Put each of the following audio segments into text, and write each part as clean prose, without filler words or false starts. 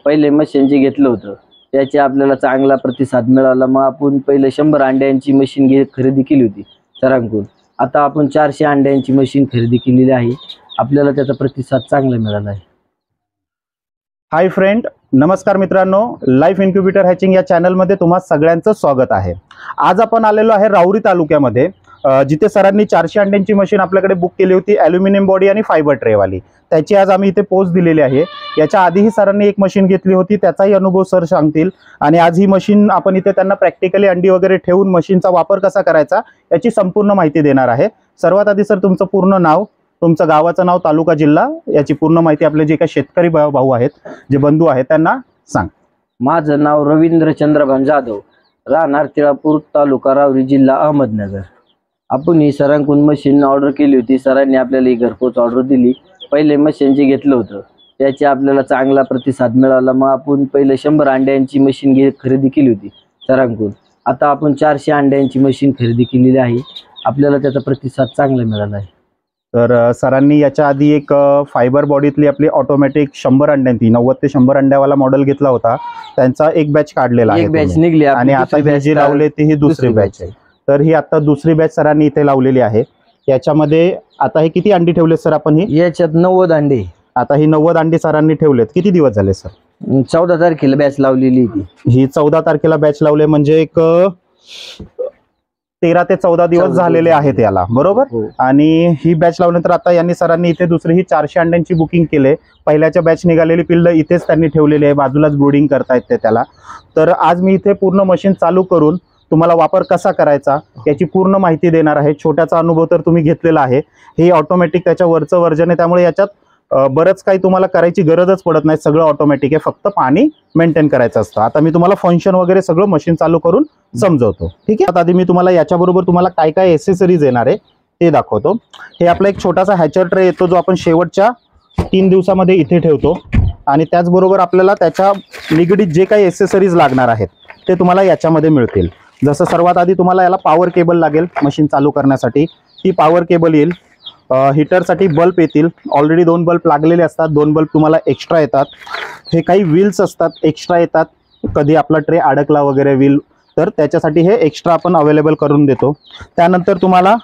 पहिले मशीन जे घेतलं होतं त्याचे आपल्याला चांगला प्रतिसाद मिळाला। मग आपण पहिले 100 अंड्यांची मशीन खरेदी केली होती सरांकडून। आता आपण 400 अंड्यांची मशीन खरेदी केलेली आहे। आपल्याला त्याचा प्रतिसाद चांगला मिळाला आहे। हाय फ्रेंड, नमस्कार मित्रांनो, लाईफ इन्क्युबेटर हॅचिंग या चॅनलमध्ये तुम्हा सगळ्यांचं स्वागत आहे। आज आपण आलेलो आहे राऊरी तालुक्यामध्ये, जिथे सरांनी 400 अंड्यांची मशीन आपल्याकडे बुक केली होती, ॲल्युमिनियम बॉडी आणि फायबर ट्रेवाली। त्याची आज आम्ही इथे पोस्ट दिलेली आहे। याच्या आधीही सरांनी एक मशीन घेतली होती, त्याचाही अनुभव सर सांगतील। आणि आज ही मशीन आपण इथे त्यांना प्रॅक्टिकली अंडी वगैरे ठेवून मशीनचा वापर कसा करायचा याची संपूर्ण माहिती देणार आहे। सर्वात आधी सर तुमचं पूर्ण नाव, तुमचं गावाचं नाव, तालुका, जिल्हा याची पूर्ण माहिती आपले जे काही शेतकरी भाऊ आहेत, जे बंधू आहेत त्यांना सांग। माझं नाव रवींद्र चंद्रभान जाधव, राहणार तिळापूर, तालुका राऊरी, जिल्हा अहमदनगर। आपण ही सरांकडून मशीन ऑर्डर केली होती। सरांनी आपल्याला ही घरपोच ऑर्डर दिली। पहिले मशीन जे घेतलं होतं त्याचे आपल्याला चांगला प्रतिसाद मिळाला। मग आपण पहिले 100 अंड्यांची मशीन खरेदी केली होती सरांकडून। आता आपण 400 अंड्यांची मशीन खरेदी केलेली आहे। आपल्याला त्याचा प्रतिसाद चांगला मिळाला आहे। तर सरांनी याच्या आधी एक फायबर बॉडीतली आपली ऑटोमॅटिक 100 अंड्यांची 90 ते 100 अंड्यावाला मॉडेल घेतला होता, त्यांचा एक बॅच काढलेला आहे, एक बॅच निघली आणि आता जी लावले ती ही दुसरी बॅच आहे। तर ही आता दुसरी बॅच सरांनी इथे लावलेली आहे। याच्यामध्ये आता हे किती अंडी ठेवले सर आपण? ही याच्यात 90 अंडे। आता ही 90 अंडी सरांनी ठेवलेत। किती दिवस झाले सर? 14 तारखेला बॅच लावलेली ही 14 तारखेला बॅच लावले, म्हणजे एक 13 ते 14 दिवस झालेले आहेत याला, बरोबर। आणि ही बॅच लावल्यानंतर आता यांनी सरांनी इथे दुसरी ही 400 अंड्यांची बुकिंग केले। पहिल्याच्या बॅच निघालेली पिल्ल इथेच त्यांनी ठेवलेली आहे, बाजूलाच ब्रूडिंग करतायत ते त्याला। तर आज मी इथे पूर्ण मशीन चालू करून तुम्हाला वापर कसा करायचा याची पूर्ण माहिती देणार आहे। छोट्याचा अनुभव तर तुम्ही घेतलेला आहे। हे ऑटोमॅटिक त्याच्या वरचं वर्जन आहे, त्यामुळे याच्यात बरंच काही तुम्हाला करायची गरजच पडत नाही, सगळं ऑटोमॅटिक आहे, फक्त पाणी मेंटेन करायचं असतं। आता मी तुम्हाला फंक्शन वगैरे सगळं मशीन चालू करून समजवतो, ठीक आहे। आता आधी मी तुम्हाला याच्याबरोबर तुम्हाला काय काय एक्सेसरीज येणार आहे ते दाखवतो। हे आपला एक छोटासा हॅचर ट्रे येतो, जो आपण शेवटच्या 3 दिवसामध्ये इथे ठेवतो। आणि त्याचबरोबर आपल्याला त्याच्या निगडीत जे काही एक्सेसरीज लागणार आहेत ते तुम्हाला याच्यामध्ये मिळतील। जसं सर्वात आधी तुम्हाला याला पॉवर केबल लागेल मशीन चालू करण्यासाठी, ती पॉवर केबल येईल। हीटरसाठी बल्ब येतील, ऑलरेडी 2 बल्ब लागलेले असतात, 2 बल्ब तुम्हाला एक्स्ट्रा येतात। हे काही व्हील्स असतात, एक्स्ट्रा येतात, कधी आपला ट्रे अडकला वगैरे व्हील तर त्याच्यासाठी हे एक्स्ट्रा आपण अवेलेबल करून देतो। त्यानंतर तुम्हाला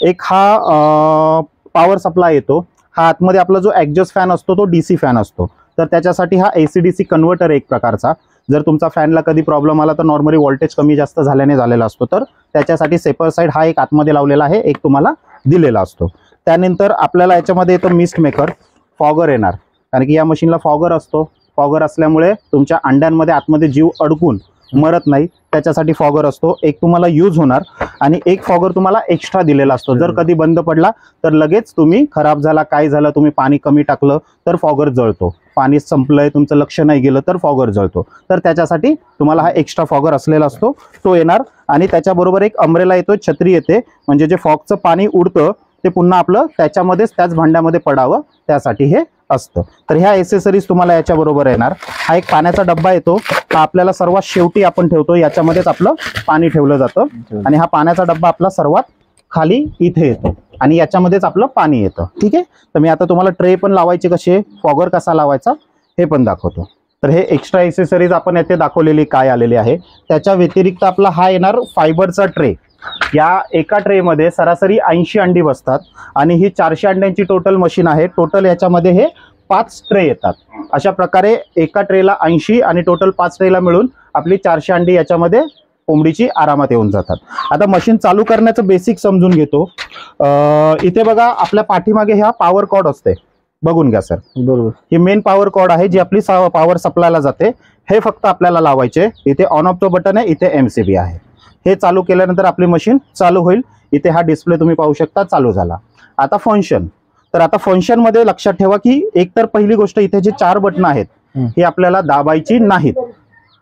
एक हा पॉवर सप्लाय येतो। हा आतमध्ये आपला जो ॲडजस्ट फॅन असतो तो DC फॅन असतो, तर त्याच्यासाठी हा AC-DC कन्व्हर्टर एक प्रकारचा। जर तुमचा फॅनला कधी प्रॉब्लेम आला तर नॉर्मली व्होल्टेज कमी जास्त झालेला असतो, तर त्याच्यासाठी सेपर साईड हा एक आतमध्ये लावलेला आहे, एक तुम्हाला दिलेला असतो। त्यानंतर आपल्याला याच्यामध्ये येतो मिस्ट मेकर, फॉगर येणार, कारण की या मशीनला फॉगर असतो। फॉगर असल्यामुळे तुमच्या अंड्यांमध्ये आतमध्ये जीव अडकून मरत नाही, त्याच्यासाठी फॉगर असतो, एक तुम्हाला यूज होणार। आणि एक फॉगर तुम्हाला एक्स्ट्रा दिलेला असतो, जर कधी बंद पडला तर लगेच तुम्ही खराब झाला, काय झालं, तुम्ही पाणी कमी टाकलं तर फॉगर जळतो, पाणी संपलंय, तुमचं लक्ष नाही गेलं तर फॉगर जळतो, तर त्याच्यासाठी तुम्हाला हा एक्स्ट्रा फॉगर असलेला असतो, तो येणार। आणि त्याच्याबरोबर एक अम्ब्रेला येतो, छत्री येते, म्हणजे जे फॉगचं पाणी उडतं ते पुन्हा आपलं त्याच्यामध्येच त्याच भांड्यामध्ये पडावं, त्यासाठी हे असतं। तर ह्या एक्सेसरीज तुम्हाला याच्याबरोबर येणार। हा एक पाण्याचा डब्बा येतो, हा आपल्याला सर्वात शेवटी आपण ठेवतो, याच्यामध्येच आपलं पाणी ठेवलं जातं। आणि हा पाण्याचा डब्बा आपला सर्वात खाली इथे येतो, आणि याच्यामध्येच आपलं पाणी येतं, ठीक आहे। तर मी आता तुम्हाला ट्रे पण लावायचे कसे, फॉगर कसा लावायचा हे पण दाखवतो। तर हे एक्स्ट्रा एक्सेसरीज आपण येथे दाखवलेली काय आलेली आहे। त्याच्या व्यतिरिक्त आपला हा येणार फायबरचा ट्रे। या एका ट्रेमध्ये सरासरी 80 अंडी बसतात, आणि ही 400 अंड्यांची टोटल मशीन आहे। टोटल याच्यामध्ये हे 5 ट्रे येतात। अशा प्रकारे एका ट्रेला 80 आणि टोटल 5 ट्रेला मिळून आपली 400 अंडी याच्यामध्ये कोंबडीची आरामात येऊन जातात। आता मशीन चालू करण्याचं बेसिक समजून घेतो। इथे बघा आपल्या पाठीमागे ह्या पॉवर कॉर्ड असते, बघून घ्या सर, बरोबर। ही मेन पॉवर कॉर्ड आहे जी आपली पॉवर सप्लायला जाते। हे फक्त आपल्याला लावायचे, इथे ऑन ऑफचं बटन आहे, इथे MCB आहे। हे चालू केल्यानंतर आपली मशीन चालू होईल। इथे हा डिस्प्ले तुम्ही पाहू शकता, चालू झाला। आता फंक्शन, तर आता फंक्शन मध्ये लक्षात ठेवा की एकतर पहिली गोष्ट, इथे जे 4 बटन आहेत ही आपल्याला दाबायची नाहीत,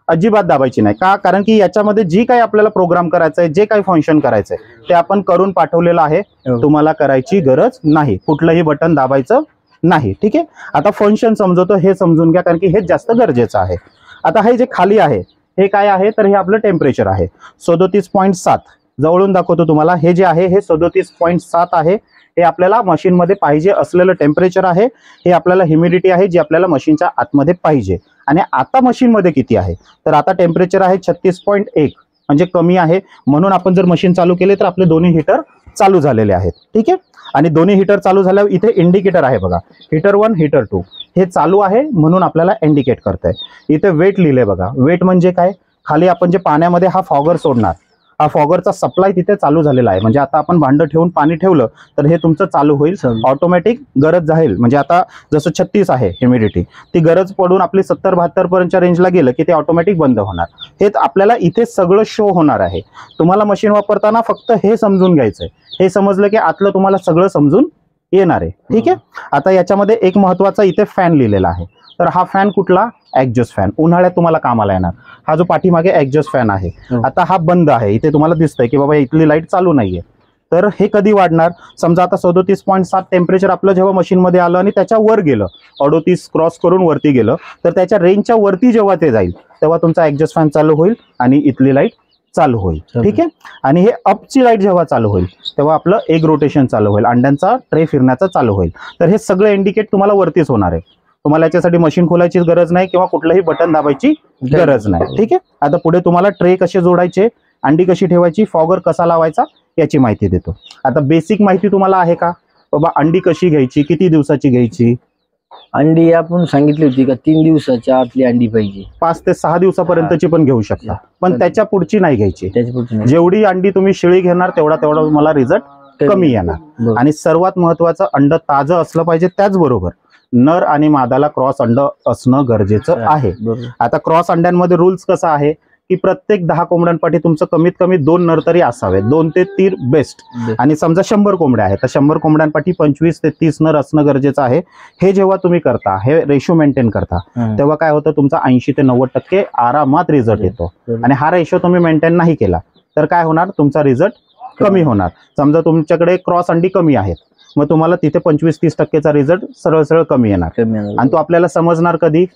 अजिबात दाबायची नाही। का? कारण की याच्यामध्ये जी काही आपल्याला प्रोग्राम करायचा आहे, जे काही फंक्शन करायचंय ते आपण करून पाठवलेलं आहे, तुम्हाला करायची गरज नाही, कुठलंही बटन दाबायचं नाही, ठीक आहे। आता फंक्शन समजवतो, हे समजून घ्या, कारण की हे जास्त गरजेचं आहे। आता हे जे खाली आहे हे काय आहे, तर हे आपलं टेम्परेचर आहे 37.7, जवळून दाखवतो तुम्हाला। हे जे आहे हे 37.7 आहे, हे आपल्याला मशीनमध्ये पाहिजे असलेलं टेम्परेचर आहे। हे आपल्याला ह्युमिडिटी आहे जी आपल्याला मशीनच्या आतमध्ये पाहिजे। आणि आता मशीनमध्ये किती आहे, तर आता टेम्परेचर आहे 36.1, म्हणजे कमी आहे. म्हणून आपण जर मशीन चालू केले तर आपले दोन्ही हीटर चालू झालेले आहेत. ठीक आहे. आणि दोन्ही हीटर चालू झाल्यावर इथे इंडिकेटर आहे बघा, हीटर 1 हीटर 2 हे चालू आहे म्हणून आपल्याला इंडिकेट करतंय. इथे वेट लिहिलंय बघा. वेट म्हणजे काय, खाली आपण जे पाण्यामध्ये हा फॉगर सोडणार, हा फॉगरचा सप्लाय तिथे चालू झालेला आहे. म्हणजे आता आपण भांडं ठेवून पाणी ठेवलं तर हे तुमचं चालू होईल ऑटोमॅटिक. गरज जाईल म्हणजे आता जसं 36 आहे ह्युमिडिटी, ती गरज पडून आपली 70-72 पर्यंतच्या रेंजला गेलं की ते ऑटोमॅटिक बंद होणार. हे आपल्याला इथे सगळं शो होणार आहे. तुम्हाला मशीन वापरताना फक्त हे समजून घ्यायचंय. हे समजलं की आतलं तुम्हाला सगळं समजून येणार आहे. ठीक आहे. आता याच्यामध्ये एक महत्वाचा इथे फॅन लिहिलेला आहे. तर हा फॅन कुठला, एक्झॉस्ट फॅन, उन्हाळ्यात तुम्हाला कामाला येणार. हा जो पाठीमागे एक्झॉस्ट फॅन आहे, आता हा बंद आहे. इथे तुम्हाला दिसतंय की बाबा इथली लाईट चालू नाहीये. तर हे कधी वाढणार, समजा आता 37.7 टेम्परेचर आपलं जेव्हा मशीनमध्ये आलं आणि त्याच्या वर गेलं, 38 क्रॉस करून वरती गेलं, तर त्याच्या रेंजच्या वरती जेव्हा ते जाईल तेव्हा तुमचा एक्झॉस्ट फॅन चालू होईल आणि इथली लाईट चालू होईल. ठीक आहे. आणि हे अपची लाईट जेव्हा चालू होईल तेव्हा आपलं एक रोटेशन चालू होईल, अंड्यांचा ट्रे फिरण्याचा चालू होईल. तर हे सगळं इंडिकेट तुम्हाला वरतीच होणार आहे. तुम्हाला याच्यासाठी मशीन खोलायची गरज नाही किंवा कुठलंही बटन दाबायची गरज नाही. ठीक आहे. आता पुढे तुम्हाला ट्रे कसे जोडायचे, अंडी कशी ठेवायची, फॉगर कसा लावायचा याची माहिती देतो. आता बेसिक माहिती तुम्हाला आहे का बाबा, अंडी कशी घ्यायची, किती दिवसाची घ्यायची? अंडी आपण सांगितली होती का 3 दिवसाच्या आतली अंडी पाहिजे. 5 ते 6 दिवसापर्यंतची पण घेऊ शकता, पण त्याच्या पुढची नाही घ्यायची. जेवढी अंडी तुम्ही शिळी घेणार तेवढा तुम्हाला रिझल्ट कमी येणार. आणि सर्वात महत्वाचं, अंड ताजं असलं पाहिजे. त्याचबरोबर नर आणि मादाला क्रॉस अंड असणं गरजेचं आहे. आता क्रॉस अंड्यांमध्ये रूल्स कसा आहे की प्रत्येक 10 कोंबड्यांपाठी तुमचं कमीत कमी 2 नर तरी असावे, 2 ते 3 बेस्ट. आणि समजा 100 कोंबड्या आहेत तर 100 कोंबड्यांपाठी 25 ते 30 नर असणं गरजेचं आहे. हे जेव्हा तुम्ही करता, हे रेशो मेंटेन करता, तेव्हा काय होतं, तुमचा 80 ते 90% आरामात रिझल्ट येतो. आणि हा रेशो तुम्ही मेंटेन नाही केला तर काय होणार, तुमचा रिझल्ट कमी होणार. समजा तुमच्याकडे क्रॉस अंडी कमी आहेत, मग तुम्हाला तिथे 25-30%चा रिझल्ट सरळ सरळ कमी येणार. आणि तो आपल्याला समजणार कधी,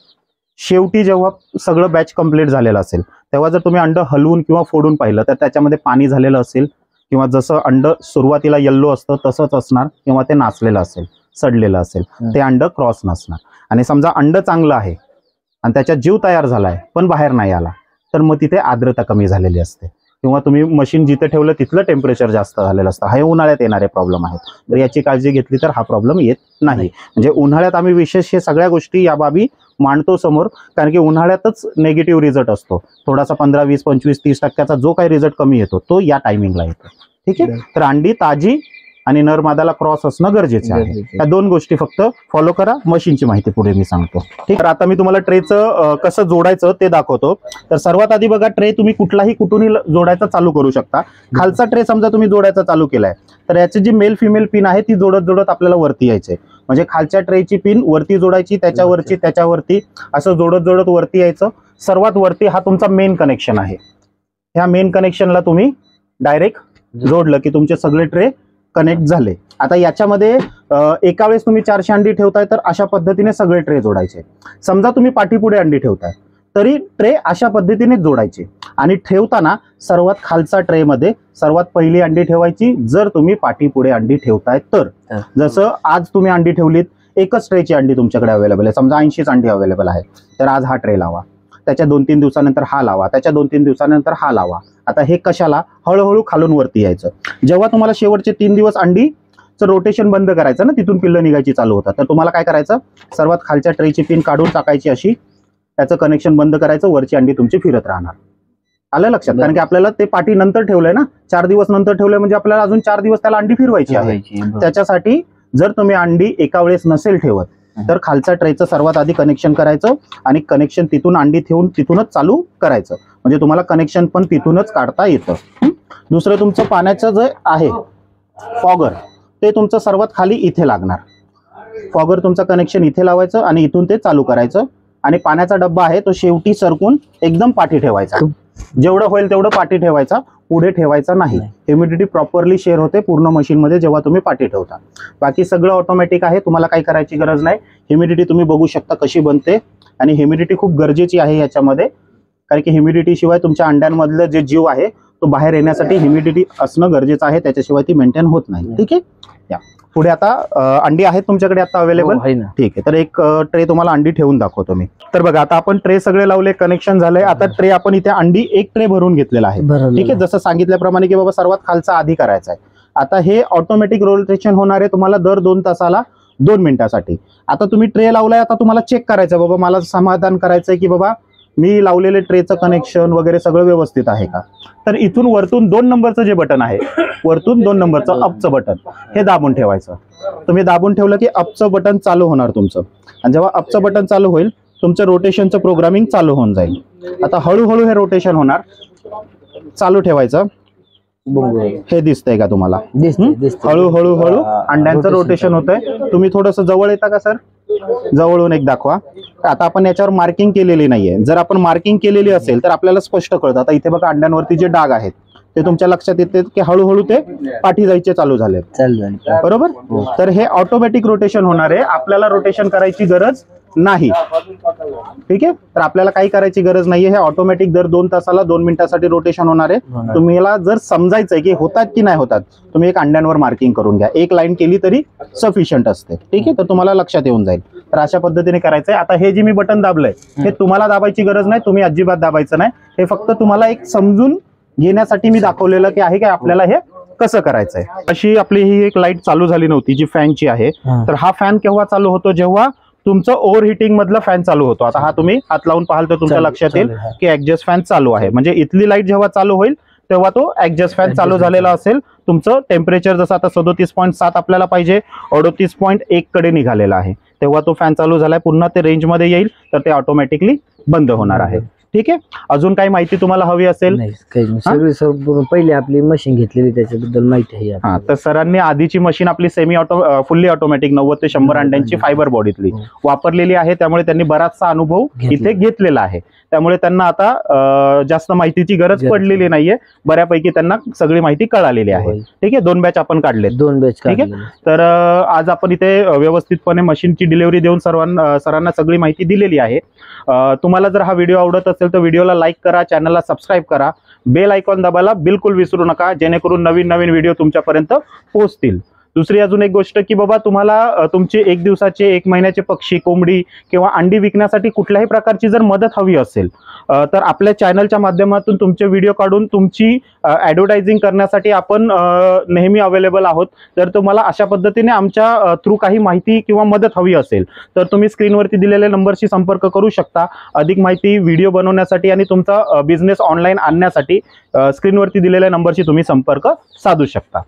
शेवटी जेव्हा सगळं बॅच कंप्लीट झालेलं असेल तेव्हा जर तुम्ही अंड हलवून किंवा फोडून पाहिलं तर त्याच्यामध्ये पाणी झालेलं असेल, किंवा जसं अंड सुरुवातीला येल्लो असतं तसंच असणार, किंवा ते नाचलेलं असेल, सडलेलं असेल, ते अंड क्रॉस नसणार. आणि समजा अंड चांगलं आहे आणि त्याच्यात जीव तयार झालाय पण बाहेर नाही आला, तर मग तिथे आर्द्रता कमी झालेली असते, किंवा तुम्ही मशीन जिथे ठेवलं तिथलं टेम्परेचर जास्त झालेलं असतं. हे उन्हाळ्यात येणारे प्रॉब्लेम आहेत. तर याची काळजी घेतली तर हा प्रॉब्लेम येत नाही. म्हणजे उन्हाळ्यात आम्ही विशेष हे सगळ्या गोष्टी या बाबी मांडतो समोर, कारण की उन्हाळ्यातच निगेटिव्ह रिझल्ट असतो. थोडासा 15, 20, 25, 30% जो काही रिझल्ट कमी येतो तो या टायमिंगला येतो. ठीक आहे. तर अंडी ताजी आणि नर मादाला क्रॉस असणं गरजेचं आहे. या 2 गोष्टी फक्त फॉलो करा. मशीनची माहिती पुढे मी सांगतो. ठीक. तर आता मी तुम्हाला ट्रेचं कसं जोडायचं ते दाखवतो. तर सर्वात आधी बघा, ट्रे तुम्ही कुठूनही जोडायचा चालू करू शकता. खालचा ट्रे समजा तुम्ही जोडायचा चालू केलाय तर याची जी मेल फिमेल पिन आहे ती जोडत जोडत आपल्याला वरती यायचंय. म्हणजे खालच्या ट्रेची पिन वरती जोडायची, त्याच्यावरची त्याच्यावरती, असं जोडत जोडत वरती यायचं. सर्वात वरती हा तुमचा मेन कनेक्शन आहे. ह्या मेन कनेक्शनला तुम्ही डायरेक्ट जोडलं की तुमचे सगळे ट्रे कनेक्ट झाले. आता याच्यामध्ये एका वेळेस तुम्ही 400 अंडी ठेवताय तर अशा पद्धतीने सगळे ट्रे जोडायचे. समजा तुम्ही पाठीपुढे अंडी ठेवताय तरी ट्रे अशा पद्धतीने जोडायचे. आणि ठेवताना सर्वात खालचा ट्रे मध्ये सर्वात पहिली अंडी ठेवायची जर तुम्ही पाठीपुढे अंडी ठेवताय तर. जसं आज तुम्ही अंडी ठेवलीत, एकच ट्रेची अंडी तुमच्याकडे अवेलेबल आहे, समजा 80 अंडी अवेलेबल आहे, तर आज हा ट्रे लावा, त्याच्या 2-3 दिवसानंतर हा लावा, त्याच्या 2-3 दिवसानंतर हा लावा. आता हे कशाला, हळूहळू खालून वरती यायचं. जेव्हा तुम्हाला शेवटचे 3 दिवस अंडीचं रोटेशन बंद करायचं ना, तिथून पिल्लं निघायची चालू होतात, तर तुम्हाला काय करायचं, सर्वात खालच्या ट्रेची पिन काढून टाकायची अशी, त्याचं कनेक्शन बंद करायचं, वरची अंडी तुमची फिरत राहणार. आलं लक्षात? कारण की आपल्याला ते पाठी नंतर ठेवलंय ना, 4 दिवस नंतर ठेवलंय, म्हणजे आपल्याला अजून 4 दिवस त्याला अंडी फिरवायची आहे. त्याच्यासाठी जर तुम्ही अंडी एका वेळेस नसेल ठेवत तर खालच्या ट्रेचं सर्वात आधी कनेक्शन करायचं आणि कनेक्शन तिथून अंडी ठेवून तिथूनच चालू करायचं. म्हणजे तुम्हाला कनेक्शन पण तिथूनच काढता येतं. दुसरं तुमचं पाण्याचं जे आहे फॉगर, ते तुमचं सर्वात खाली इथे लागणार. फॉगर तुमचं कनेक्शन इथे लावायचं आणि इथून ते चालू करायचं. आणि पाण्याचा डब्बा आहे तो शेवटी सरकून एकदम पाठी ठेवायचा. जेवढं होईल तेवढं पाठी ठेवायचा, पुढे ठेवायचा नाही. ह्युमिडिटी प्रॉपरली शेअर होते पूर्ण मशीनमध्ये जेव्हा तुम्ही पाठी ठेवता. बाकी सगळं ऑटोमॅटिक आहे, तुम्हाला काही करायची गरज नाही. ह्युमिडिटी तुम्ही बघू शकता कशी बनते. आणि ह्युमिडिटी खूप गरजेची आहे याच्यामध्ये, कारण की ह्युमिडिटी शिवाय तुमच्या अंड्यांमधलं जे जीव आहे तो बाहेर येण्यासाठी ह्युमिडिटी असणं गरजेचं आहे, त्याच्याशिवाय ती मेंटेन होत नाही. ठीक आहे. या पुढे आता अंडी आहेत तुमच्याकडे आता अवेलेबल? आहे ना. ठीक आहे, तर एक ट्रे तुम्हाला अंडी ठेवून दाखवतो मी. तर बघा आता आपण ट्रे सगळे लावले, कनेक्शन झालंय. आता ट्रे आपण इथे अंडी एक ट्रे भरून घेतलेला आहे. ठीक आहे, जसं सांगितल्याप्रमाणे की बाबा सर्वात खालचा आधी करायचा आहे. आता हे ऑटोमॅटिक रोटेशन होणार आहे तुम्हाला दर 2 तासाला 2 मिनिटासाठी. आता तुम्ही ट्रे लावलाय, आता तुम्हाला चेक करायचं बाबा, मला समाधान करायचंय की बाबा मी लावलेले ट्रेचं कनेक्शन वगैरे सगळं व्यवस्थित आहे का. तर इथून वरतून 2 नंबरचं जे बटन आहे, वरतून 2 नंबरचं अपचं बटन, हे दाबून ठेवायचं. तुम्ही दाबून ठेवलं की अपचं बटन चालू होणार तुमचं, आणि जेव्हा अपचं बटन चालू होईल तुमचं रोटेशनचं प्रोग्रामिंग चालू होऊन जाईल. आता हळूहळू हे रोटेशन होणार. चालू ठेवायचं. हे दिसतंय का तुम्हाला? हळूहळू हळू अंड्यांचं रोटेशन होतंय. तुम्ही थोडंसं जवळ येता का सर? जवळून एक दाखवा. आता आपण याच्यावर मार्किंग केलेली नाहीये. जर आपण मार्किंग केलेली असेल तर आपल्याला स्पष्ट कळतं. आता इथे बघा अंड्यांवरती जे डाग आहेत ते तुमच्या लक्षात येते की हळूहळू ते पाठी जायचे चालू झाले, बरोबर. तर हे ऑटोमॅटिक रोटेशन होणार आहे, आपल्याला रोटेशन करायची गरज नाही. ठीक आहे, तर आपल्याला काही करायची गरज नाहीये. हे ऑटोमॅटिक दर 2 तासाला 2 मिनिटासाठी रोटेशन होणार आहे. तुम्हाला जर समजायचंय की होतात की नाही होतात, तुम्ही एक अंड्यांवर मार्किंग करून घ्या. एक लाईन केली तरी सफिशियंट असते. ठीक आहे, तर तुम्हाला लक्षात येऊन जाईल. तर अशा पद्धतीने करायचंय. आता हे जे मी बटन दाबलंय हे तुम्हाला दाबायची गरज नाही, तुम्ही अजिबात दाबायचं नाही. हे फक्त तुम्हाला एक समजून घेण्यासाठी मी दाखवलेलं की आहे की आपल्याला हे कसं करायचंय. अशी आपली ही एक लाईट चालू झाली नव्हती जी फॅनची आहे. तर हा फॅन केव्हा चालू होतो? जेव्हा तुमचं ओव्हर हिटिंग मधला फॅन चालू होतो. आता हा तुम्ही हात लावून पाहाल तर तुमच्या लक्षात येईल की ऍडजस्ट फॅन चालू आहे. म्हणजे इथली लाईट जेव्हा चालू होईल तेव्हा तो ऍडजस्ट फॅन चालू झालेला असेल. तुमचं टेम्परेचर जसं आता 37.7 आपल्याला पाहिजे, 38.1 कडे निघालेला आहे, तेव्हा तो फॅन चालू झालाय. पुन्हा ते रेंजमध्ये येईल तर ते ऑटोमॅटिकली बंद होणार आहे. ठीक आहे, अजून काही माहिती तुम्हाला हवी असेल? पहिले आपली मशीन घेतलेली त्याच्याबद्दल माहिती आहे. हा, तर सरांनी आधीची मशीन आपली फुल्ली ऑटोमॅटिक 90 ते 100 अंड्यांची फायबर बॉडीतली वापरलेली आहे. त्यामुळे त्यांनी बराचसा अनुभव इथे घेतलेला आहे. त्यामुळे त्यांना आता जास्त माहितीची गरज पडलेली नाहीये. बऱ्यापैकी त्यांना सगळी माहिती कळालेली आहे. ठीक आहे, 2 बॅच आपण काढले. 2 बॅच. ठीक आहे, तर आज आपण इथे व्यवस्थितपणे मशीनची डिलिव्हरी देऊन सरांना सगळी माहिती दिलेली आहे. तुम्हाला जर हा व्हिडिओ आवडत असेल तर व्हिडिओला लाईक करा, चॅनलला सबस्क्राईब करा, बेल आयकॉन दाबायला बिलकुल विसरू नका, जेणेकरून नवीन नवीन व्हिडिओ तुमच्यापर्यंत पोहोचतील. दुसरी अजून एक गोष्ट की बाबा तुम्हाला तुमचे 1 दिवसाचे 1 महिन्याचे पक्षी, कोंबडी किंवा अंडी विकण्यासाठी कुठल्याही प्रकारची जर मदत हवी असेल तर आपल्या चॅनलच्या माध्यमातून तुमचे व्हिडिओ काढून तुमची ॲडव्हर्टायझिंग करण्यासाठी आपण नेहमी अवेलेबल आहोत. जर तुम्हाला अशा पद्धतीने आमच्या थ्रू काही माहिती किंवा मदत हवी असेल तर तुम्ही स्क्रीनवरती दिलेल्या नंबरशी संपर्क करू शकता. अधिक माहिती, व्हिडिओ बनवण्यासाठी आणि तुमचा बिझनेस ऑनलाईन आणण्यासाठी स्क्रीनवरती दिलेल्या नंबरशी तुम्ही संपर्क साधू शकता.